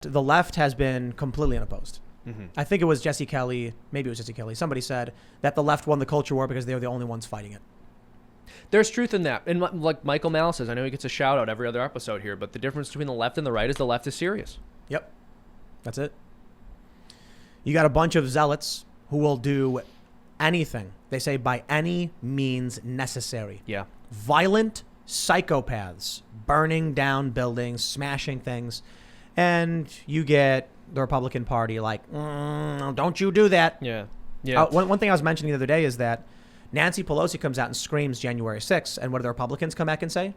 the left has been completely unopposed. I think it was Jesse Kelly, maybe it was Jesse Kelly. Somebody said that the left won the culture war because they were the only ones fighting it. There's truth in that. And like Michael Malice says, I know he gets a shout out every other episode here, but the difference between the left and the right is the left is serious. Yep. That's it. You got a bunch of zealots who will do anything. They say by any means necessary. Yeah. Violent psychopaths burning down buildings, smashing things. And you get the Republican Party like, don't you do that. Yeah. Yeah. One thing I was mentioning the other day is that Nancy Pelosi comes out and screams January 6th. And what do the Republicans come back and say?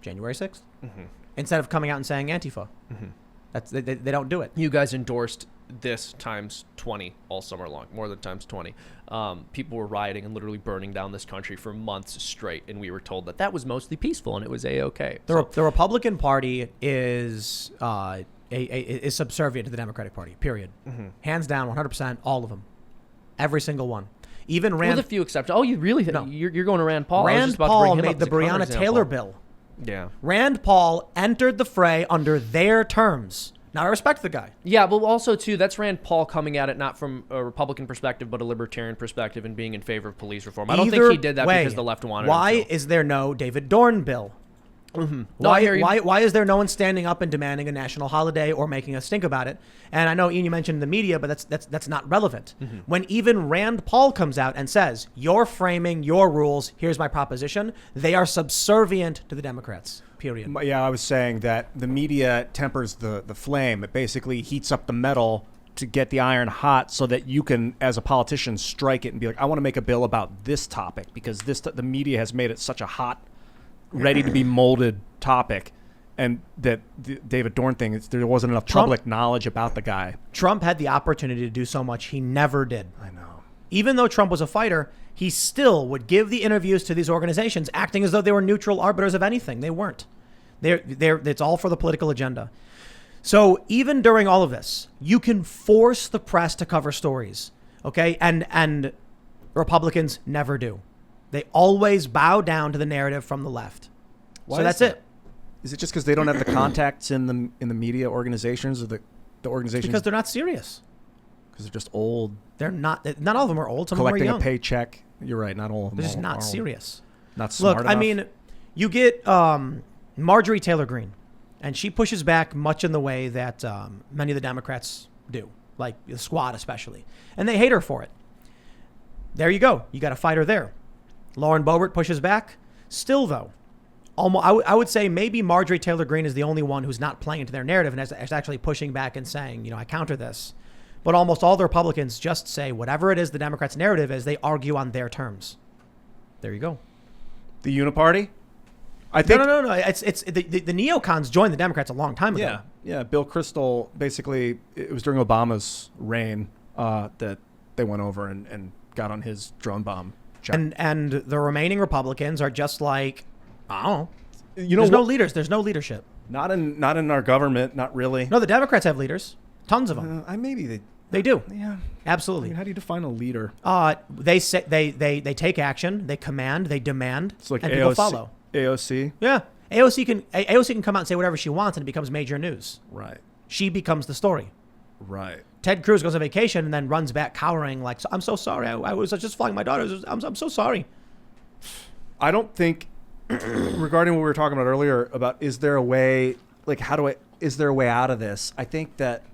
January 6th. Instead of coming out and saying Antifa. That's they don't do it. You guys endorsed this times 20 all summer long, more than times 20. People were rioting and literally burning down this country for months straight, and we were told that was mostly peaceful and it was A-okay. The Republican Party is is subservient to the Democratic Party, period. Hands down, 100%, all of them. Every single one. Even Rand... With a few exceptions. Oh, you really... No. You're going to Rand Paul. Rand Paul made the Breonna Taylor bill. Yeah. Rand Paul entered the fray under their terms. Now, I respect the guy. Yeah, but also, too, that's Rand Paul coming at it not from a Republican perspective, but a libertarian perspective and being in favor of police reform. I don't think he did that because the left wanted him to. Why is there no David Dorn bill? Why is there no one standing up and demanding a national holiday or making us think about it? And I know, Ian, you mentioned the media, but that's not relevant. When even Rand Paul comes out and says, you're framing your rules, here's my proposition, they are subservient to the Democrats, period. Yeah, I was saying that the media tempers the flame. It basically heats up the metal to get the iron hot so that you can, as a politician, strike it and be like, I want to make a bill about this topic because the media has made it such a hot, ready to be molded topic, and that the David Dorn thing, there wasn't enough public knowledge about the guy. Trump had the opportunity to do so much. He never did. I know. Even though Trump was a fighter, he still would give the interviews to these organizations, acting as though they were neutral arbiters of anything. They weren't. It's all for the political agenda. So even during all of this, you can force the press to cover stories, okay? And Republicans never do. They always bow down to the narrative from the left. Why so that's it. Is it just because they don't have the contacts in the media organizations or the organizations? Because they're not serious. Because they're just old. They're not. Not all of them are old. Some of them are young. Collecting a paycheck. You're right. Not all of them. They're just not serious. Not smart enough. Look, I mean, you get Marjorie Taylor Greene, and she pushes back much in the way that many of the Democrats do, like the Squad especially, and they hate her for it. There you go. You got a fighter there. Lauren Boebert pushes back. Still, though, I would say maybe Marjorie Taylor Greene is the only one who's not playing into their narrative and is actually pushing back and saying, I counter this. But almost all the Republicans just say whatever it is the Democrats' narrative is, they argue on their terms. There you go. The Uniparty? I think No. It's the neocons joined the Democrats a long time ago. Yeah. Bill Kristol, basically, it was during Obama's reign that they went over and got on his drone bomb. And the remaining Republicans are just like, I don't know. There's no leaders. There's no leadership. Not in our government. Not really. No, the Democrats have leaders. Tons of them. Maybe they do. Yeah, absolutely. I mean, how do you define a leader? They say they take action. They command. They demand. It's like and AOC, people follow. AOC. Yeah, AOC can come out and say whatever she wants, and it becomes major news. Right. She becomes the story. Right. Ted Cruz goes on vacation and then runs back cowering like, I'm so sorry. I was just flying my daughter. I'm so sorry. I don't think, regarding what we were talking about earlier about is there a way out of this? I think that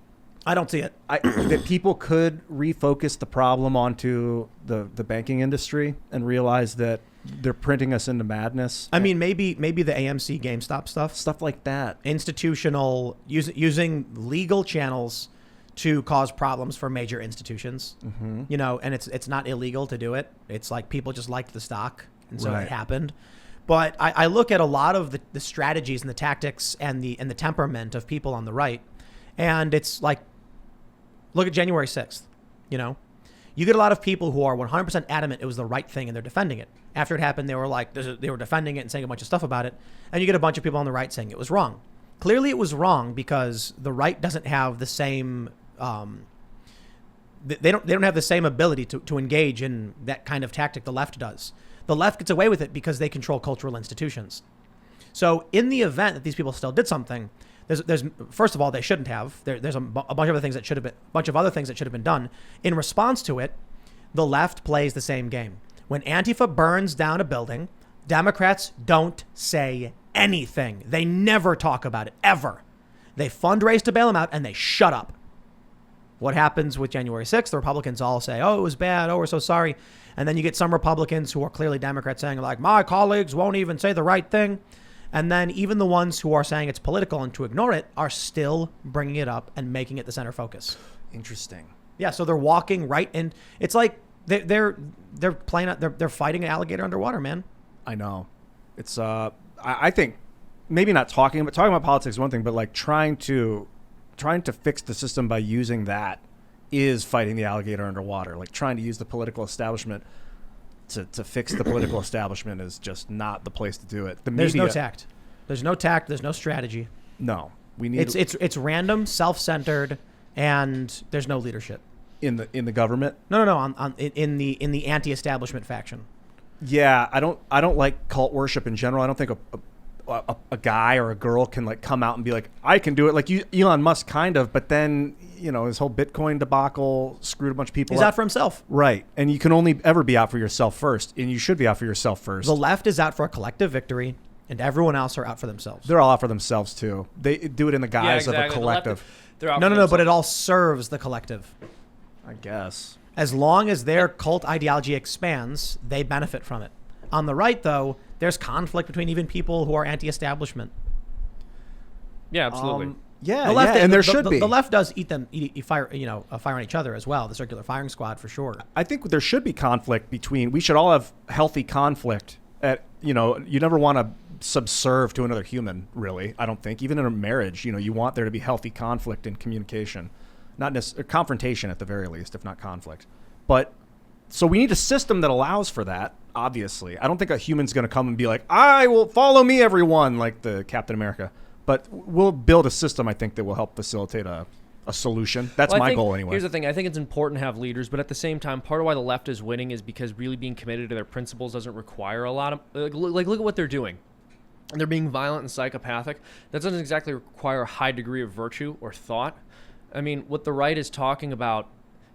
I don't see it. That people could refocus the problem onto the banking industry and realize that they're printing us into madness. I mean, maybe the AMC GameStop stuff like that. Institutional using legal channels to cause problems for major institutions, and it's not illegal to do it. It's like people just liked the stock, and so it happened. But I look at a lot of the strategies and the tactics and the temperament of people on the right, and it's like, look at January 6th. You get a lot of people who are 100% adamant it was the right thing and they're defending it. After it happened, they were defending it and saying a bunch of stuff about it, and you get a bunch of people on the right saying it was wrong. Clearly, it was wrong because the right doesn't have the same. They don't have the same ability to engage in that kind of tactic the left does. The left gets away with it because they control cultural institutions. So in the event that these people still did something, there's first of all, they shouldn't have. There's a bunch of other things that should have been done. In response to it, the left plays the same game. When Antifa burns down a building, Democrats don't say anything. They never talk about it, ever. They fundraise to bail them out, and they shut up. What happens with January 6th? The Republicans all say, oh, it was bad. Oh, we're so sorry. And then you get some Republicans who are clearly Democrats saying, like, my colleagues won't even say the right thing. And then even the ones who are saying it's political and to ignore it are still bringing it up and making it the center focus. Interesting. Yeah, so they're walking right in. It's like they're fighting an alligator underwater, man. I know. It's I think maybe not talking about politics is one thing, but like trying to fix the system by using that is fighting the alligator underwater. Like trying to use the political establishment to fix the political establishment is just not the place to do it. There's no tact. There's no tact. There's no strategy. No, we need. It's random, self-centered, and there's no leadership in the government. No. In the anti-establishment faction. Yeah, I don't like cult worship in general. I don't think a guy or a girl can like come out and be like, I can do it. Like Elon Musk kind of, but then, his whole Bitcoin debacle screwed a bunch of people up. He's out for himself. Right. And you can only ever be out for yourself first. And you should be out for yourself first. The left is out for a collective victory, and everyone else are out for themselves. They're all out for themselves too. They do it in the guise of a collective. No, but it all serves the collective. I guess. As long as their cult ideology expands, they benefit from it. On the right, though, there's conflict between even people who are anti-establishment. Yeah, absolutely. And there should be. The left does fire on each other as well. The circular firing squad, for sure. I think there should be conflict we should all have healthy conflict. You never want to subserve to another human, really. I don't think. Even in a marriage, you want there to be healthy conflict and communication. Not necessarily confrontation at the very least, if not conflict. But so we need a system that allows for that. Obviously, I don't think a human's going to come and be like, "I will follow me, everyone," like the Captain America. But we'll build a system, I think, that will help facilitate a solution. That's my goal, anyway. Here's the thing: I think it's important to have leaders, but at the same time, part of why the left is winning is because really being committed to their principles doesn't require a lot of look at what they're doing. They're being violent and psychopathic. That doesn't exactly require a high degree of virtue or thought. I mean, what the right is talking about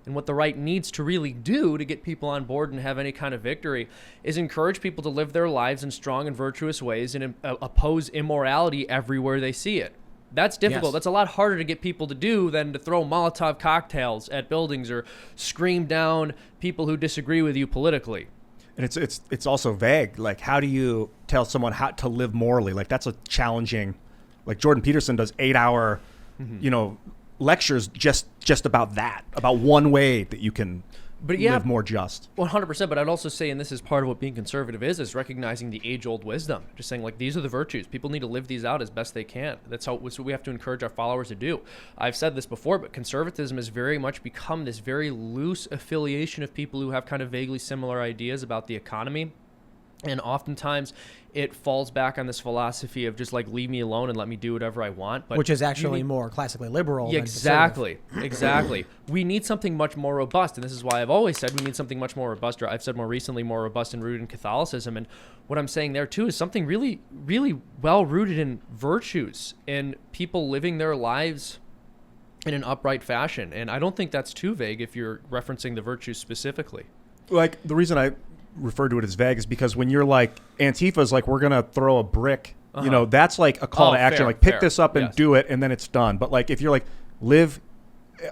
and what the right needs to really do to get people on board and have any kind of victory is encourage people to live their lives in strong and virtuous ways and oppose immorality everywhere they see it. That's difficult. Yes. That's a lot harder to get people to do than to throw Molotov cocktails at buildings or scream down people who disagree with you politically. And it's also vague. Like, how do you tell someone how to live morally? Like, that's a challenging. Like Jordan Peterson does 8-hour, lectures just about that, about one way that you can live more just. 100%. But I'd also say, and this is part of what being conservative is recognizing the age-old wisdom. Just saying, like, these are the virtues. People need to live these out as best they can. That's what we have to encourage our followers to do. I've said this before, but conservatism has very much become this very loose affiliation of people who have kind of vaguely similar ideas about the economy. And oftentimes it falls back on this philosophy of just like, leave me alone and let me do whatever I want. But which is actually more classically liberal. Yeah, exactly. We need something much more robust. And this is why I've always said we need something much more robust, or I've said more recently, more robust and rooted in Catholicism. And what I'm saying there too is something really, really well rooted in virtues and people living their lives in an upright fashion. And I don't think that's too vague if you're referencing the virtues specifically. Like, the reason I refer to it as vague is because when you're like, Antifa's like, we're gonna throw a brick, that's like a call to action. Like, pick this up and do it, and then it's done. But like, if you're like, live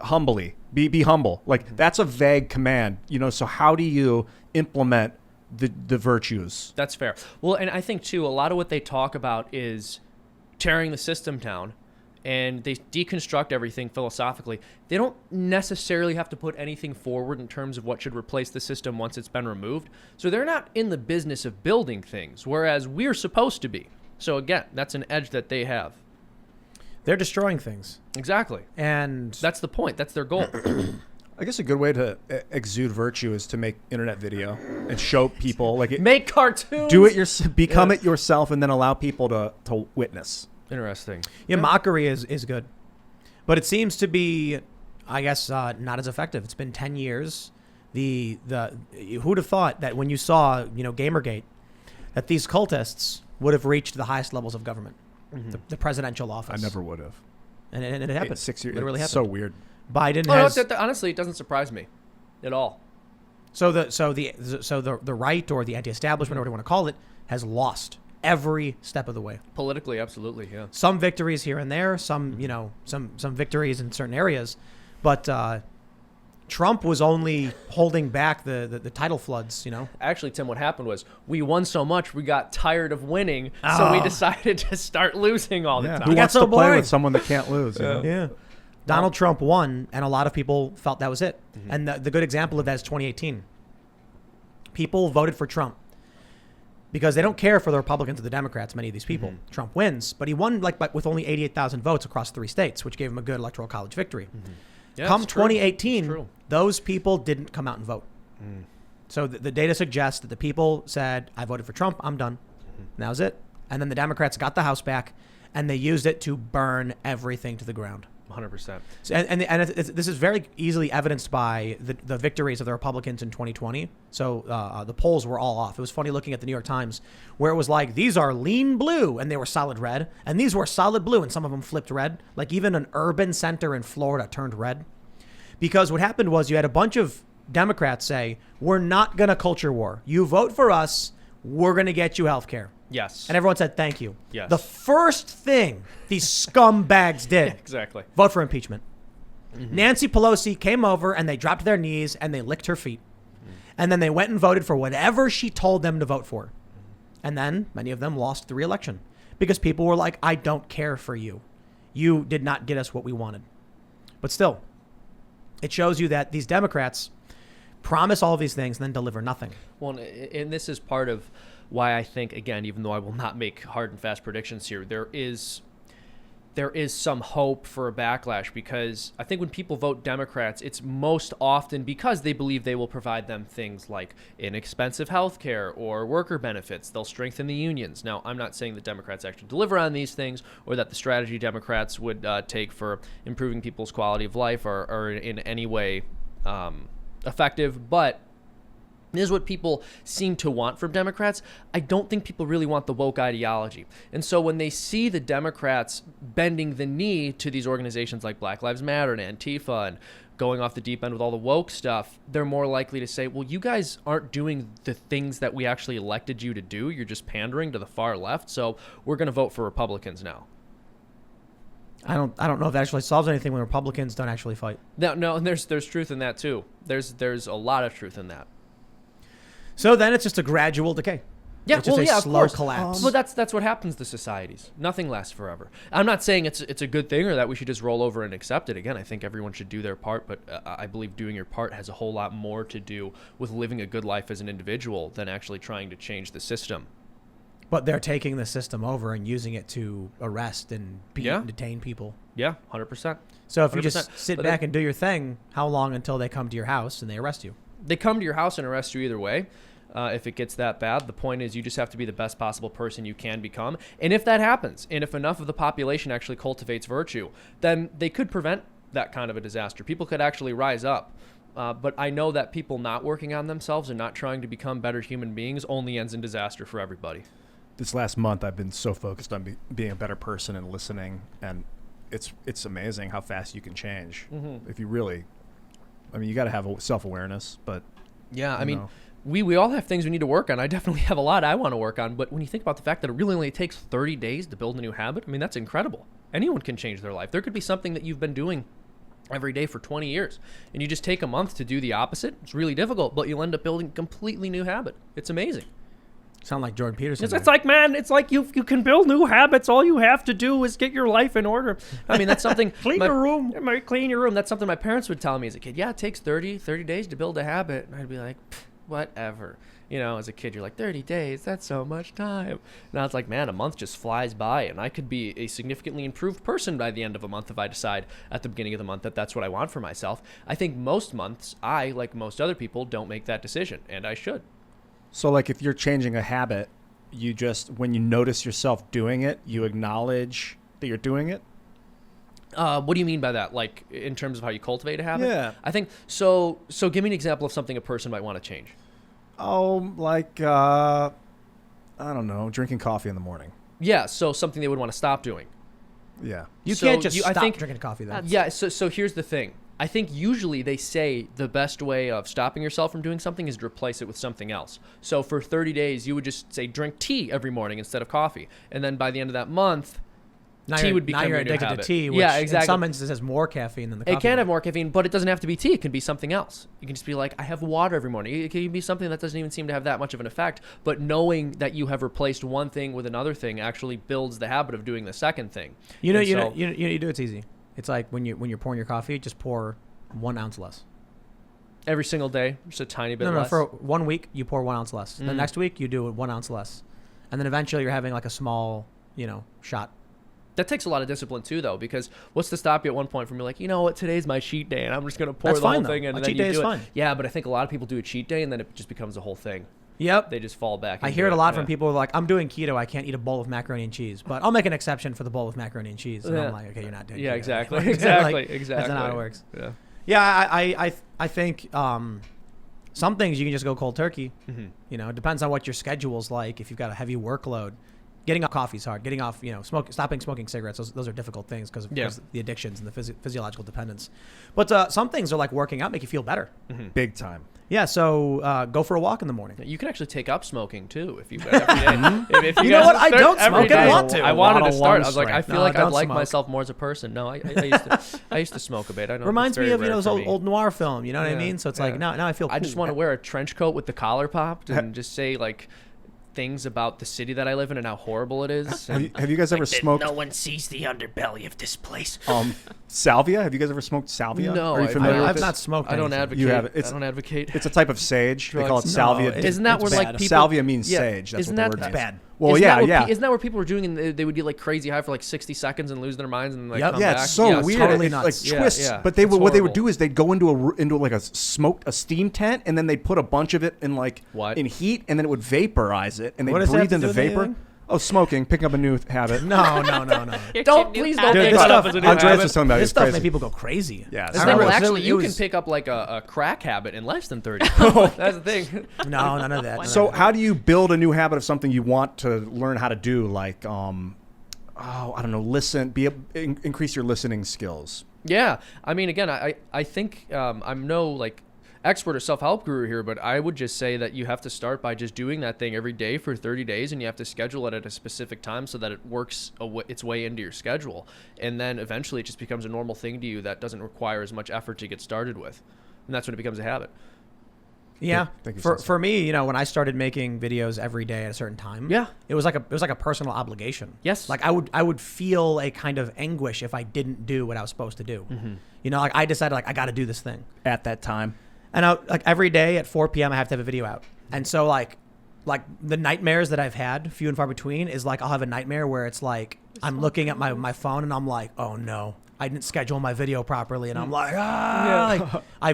humbly, be humble, like, that's a vague command, so how do you implement the virtues? That's fair. Well, and I think too, a lot of what they talk about is tearing the system down, and they deconstruct everything philosophically. They don't necessarily have to put anything forward in terms of what should replace the system once it's been removed. So they're not in the business of building things, whereas we're supposed to be. So again, that's an edge that they have. They're destroying things. Exactly. And that's the point. That's their goal. I guess a good way to exude virtue is to make internet video and show people, like, make cartoons. Do it become it yourself, and then allow people to witness. Interesting. Yeah, mockery is good. But it seems to be, I guess, not as effective. It's been 10 years. Who'd have thought that when you saw, Gamergate, that these cultists would have reached the highest levels of government? the presidential office. I never would have. And it happened. 6 years. Literally It's happened. so weird. Biden Oh, has. no, honestly, it doesn't surprise me at all. So the right or the anti-establishment, or whatever you want to call it, has lost every step of the way. Politically, absolutely, yeah. Some victories here and there, some victories in certain areas, but Trump was only holding back the tidal floods. Actually, Tim, what happened was we won so much we got tired of winning, so we decided to start losing all the time. Who got wants so to play boring. with someone that can't lose? You know? Yeah. Donald Trump won, and a lot of people felt that was it. And the good example of that is 2018. People voted for Trump because they don't care for the Republicans or the Democrats, many of these people. Trump wins, but he won with only 88,000 votes across 3 states, which gave him a good electoral college victory. Yeah, Come it's true. 2018, those people didn't come out and vote. So the data suggests that the people said, I voted for Trump, I'm done. And that was it. And then the Democrats got the House back, and they used it to burn everything to the ground. 100%. This is very easily evidenced by the victories of the Republicans in 2020. So the polls were all off. It was funny looking at the New York Times, where it was like, these are lean blue, and they were solid red, and these were solid blue, and some of them flipped red. Like even an urban center in Florida turned red. Because what happened was you had a bunch of Democrats say, we're not going to culture war. You vote for us, we're going to get you health care. Yes. And everyone said, thank you. Yes. The first thing these scumbags did, Exactly. vote for impeachment. Nancy Pelosi came over and they dropped their knees and they licked her feet. And then they went and voted for whatever she told them to vote for. And then many of them lost the re-election because people were like, I don't care for you. You did not get us what we wanted. But still, it shows you that these Democrats promise all of these things and then deliver nothing. Well, and this is part of why I think, again, even though I will not make hard and fast predictions here, there is some hope for a backlash, because I think when people vote Democrats, it's most often because they believe they will provide them things like inexpensive health care or worker benefits. They'll strengthen the unions. Now, I'm not saying that Democrats actually deliver on these things or that the strategy Democrats would take for improving people's quality of life are in any way effective, but this is what people seem to want from Democrats. I don't think people really want the woke ideology. And so when they see the Democrats bending the knee to these organizations like Black Lives Matter and Antifa and going off the deep end with all the woke stuff, they're more likely to say, well, you guys aren't doing the things that we actually elected you to do. You're just pandering to the far left. So we're going to vote for Republicans now. I don't know if that actually solves anything when Republicans don't actually fight. No, and there's truth in that too. There's a lot of truth in that. So then it's just a gradual decay. Yeah, it's just a of slow course. collapse. Well, that's what happens to societies. Nothing lasts forever. I'm not saying it's a good thing or that we should just roll over and accept it. Again, I think everyone should do their part, but I believe doing your part has a whole lot more to do with living a good life as an individual than actually trying to change the system. But they're taking the system over and using it to arrest and beat Yeah. and detain people. Yeah, 100%. So if you 100%. just sit back and do your thing, how long until they come to your house and they arrest you? They come to your house and arrest you either way. If it gets that bad, the point is you just have to be the best possible person you can become. And if that happens, and if enough of the population actually cultivates virtue, then they could prevent that kind of a disaster. People could actually rise up. But I know that people not working on themselves and not trying to become better human beings only ends in disaster for everybody. This last month, I've been so focused on being a better person and listening, and it's amazing how fast you can change if you really. I mean, you got to have self-awareness, but yeah, I mean. We all have things we need to work on. I definitely have a lot I want to work on. But when you think about the fact that it really only takes 30 days to build a new habit, I mean, that's incredible. Anyone can change their life. There could be something that you've been doing every day for 20 years, and you just take a month to do the opposite. It's really difficult, but you'll end up building a completely new habit. It's amazing. Sound like Jordan Peterson. It's like, man, it's like you can build new habits. All you have to do is get your life in order. I mean, that's something. Clean your room. Clean your room. That's something my parents would tell me as a kid. Yeah, it takes 30 days to build a habit. And I'd be like, whatever. You know, as a kid, you're like, 30 days, that's so much time. Now it's like, man, a month just flies by, and I could be a significantly improved person by the end of a month if I decide at the beginning of the month that that's what I want for myself. I think most months, I, like most other people, don't make that decision, and I should. So, like, if you're changing a habit, you just, when you notice yourself doing it, you acknowledge that you're doing it? What do you mean by that? Like, in terms of how you cultivate a habit? Yeah. I think, so give me an example of something a person might want to change. Oh, like, I don't know, drinking coffee in the morning. Yeah, so something they would want to stop doing. Yeah. You So can't just I stop think- drinking coffee, though. Yeah, so here's the thing. I think usually they say the best way of stopping yourself from doing something is to replace it with something else. So for 30 days, you would just say drink tea every morning instead of coffee. And then by the end of that month, tea would become now you're your new addicted to habit. tea, which Yeah, exactly. in some instances has more caffeine than the coffee. It can have more caffeine, but it doesn't have to be tea. It can be something else. You can just be like, I have water every morning. It can be something that doesn't even seem to have that much of an effect. But knowing that you have replaced one thing with another thing actually builds the habit of doing the second thing. You know, And you so- know, you do. It's easy. It's like when you're pouring your coffee, just pour 1 ounce less. Every single day, just a tiny bit No, less. for 1 week you pour 1 ounce less. The next week you do it 1 ounce less, and then eventually you're having like a small, shot. That takes a lot of discipline too, though, because what's to stop you at one point from being like, you know what, today's my cheat day, and I'm just gonna pour That's the whole fine, though. thing, and A then cheat you day do is it. fine. Yeah, but I think a lot of people do a cheat day, and then it just becomes a whole thing. Yep. They just fall back. I into hear it a lot from yeah. people who are like, I'm doing keto, I can't eat a bowl of macaroni and cheese, but I'll make an exception for the bowl of macaroni and cheese. And Yeah. I'm like, okay, you're not doing Yeah, keto. exactly, Like, exactly. That's not how it works. Yeah. Yeah, I think some things you can just go cold turkey. Mm-hmm. It depends on what your schedule's like. If you've got a heavy workload, getting off coffee's hard. Getting off, stopping smoking cigarettes. Those are difficult things because of the addictions and the physiological dependence. But some things are like working out make you feel better. Mm-hmm. Big time. Yeah, so go for a walk in the morning. You can actually take up smoking too if you every day. If You know guys what? I start don't every smoke. I day- want to. I A wanted lot to of start. lung I was like, I strength. feel No, like I'd don't like smoke. myself more as a person. No, I used to smoke a bit. I know. Reminds it's me of very rare those for me. old noir film. You know what I Yeah, mean? So it's like yeah. now I feel. I just cool. want to wear a trench coat with the collar popped and just say like things about the city that I live in and how horrible it is. Have you guys ever smoked No one sees the underbelly of this place. salvia? Have you guys ever smoked salvia? No, Are you I've familiar with I've it? not smoked. I don't anything. advocate. You have- I don't advocate. It's a type of sage. They call it Drugs. salvia. No, Isn't that it's where bad. like people? Salvia means yeah, sage. That's isn't what the that word That's means. bad. Well, isn't yeah, that what yeah. Isn't that where people were doing and they would get like crazy high for like 60 seconds and lose their minds and like Yep. come Yeah, back? it's so it's weird. totally It, nuts. like Yeah, twists. yeah. But It's what they would horrible. do is they'd go into like a steam tent, and then they'd put a bunch of it in like What? in heat, and then it would vaporize it, and they What does that breathe have to into do with vapor. anything? Oh, smoking, picking up a new habit. No. Please don't Dude, pick this that stuff- up as a new Andreas habit. was telling me about it. This It's stuff crazy. made people go crazy. Yeah, Well, I remember actually, it you was- can pick up like a crack habit in less than 30. That's the thing. No, none of that. none So of that. how do you build a new habit of something you want to learn how to do? Like, I don't know, increase your listening skills. Yeah, I mean, again, I think I'm no like expert or self-help guru here, but I would just say that you have to start by just doing that thing every day for 30 days, and you have to schedule it at a specific time so that it works its way into your schedule, and then eventually it just becomes a normal thing to you that doesn't require as much effort to get started with, and that's when it becomes a habit. Yeah, Thank you, for Cecil. for me, when I started making videos every day at a certain time, Yeah. it was like a personal obligation. Yes. like I would feel a kind of anguish if I didn't do what I was supposed to do. Mm-hmm. Like I decided like I got to do this thing, At that time. and like every day at 4 p.m. I have to have a video out, and so like the nightmares that I've had, few and far between, is like I'll have a nightmare where it's like I'm looking at my phone and I'm like, oh no, I didn't schedule my video properly, and I'm like,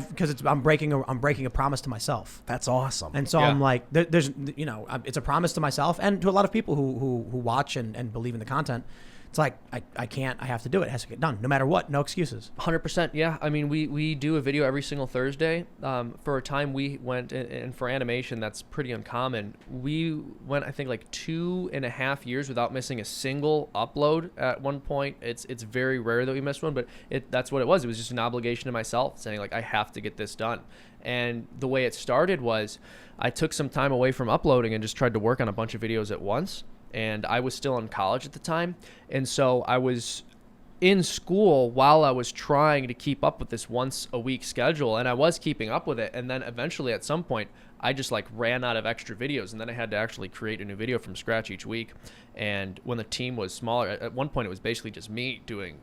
because I'm breaking a promise to myself. That's awesome. And so Yeah. I'm like, there's, it's a promise to myself and to a lot of people who watch and believe in the content. It's like, I can't, I have to do it. It has to get done no matter what, no excuses. 100%. Yeah. I mean, we do a video every single Thursday. For a time we went, and for animation, that's pretty uncommon. We went, I think, like 2.5 years without missing a single upload at one point. It's very rare that we missed one, but that's what it was. It was just an obligation to myself saying like, I have to get this done. And the way it started was I took some time away from uploading and just tried to work on a bunch of videos at once. And I was still in college at the time. And so I was in school while I was trying to keep up with this once a week schedule, and I was keeping up with it. And then eventually at some point I just like ran out of extra videos, and then I had to actually create a new video from scratch each week. And when the team was smaller, at one point it was basically just me doing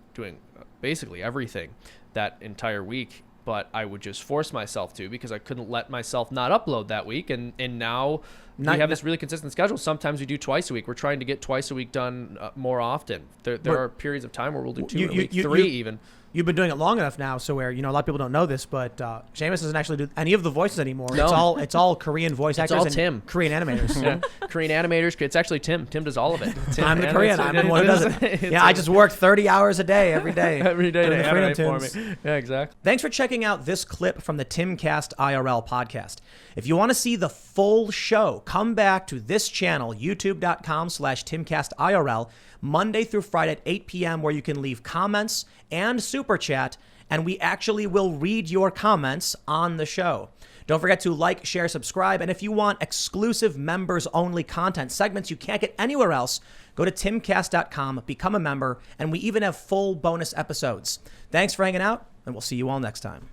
basically everything that entire week. But I would just force myself to because I couldn't let myself not upload that week. And now we have this really consistent schedule. Sometimes we do twice a week. We're trying to get twice a week done more often. There are periods of time where we'll do two a week, three even. You've been doing it long enough now, so where a lot of people don't know this, but Seamus doesn't actually do any of the voices anymore. No. It's all Korean voice actors all and Tim. Korean animators. Yeah. Korean animators. It's actually Tim. Tim does all of it. Tim I'm the animates Korean. it. I'm the one who does it. Yeah, I just work 30 hours a day every day. every day doing to the animate for FreedomToons. me. Yeah, exactly. Thanks for checking out this clip from the Timcast IRL podcast. If you want to see the full show come back to this channel, youtube.com/TimcastIRL, Monday through Friday at 8 p.m., where you can leave comments and super chat, and we actually will read your comments on the show. Don't forget to like, share, subscribe, and if you want exclusive members-only content, segments you can't get anywhere else, go to timcast.com, become a member, and we even have full bonus episodes. Thanks for hanging out, and we'll see you all next time.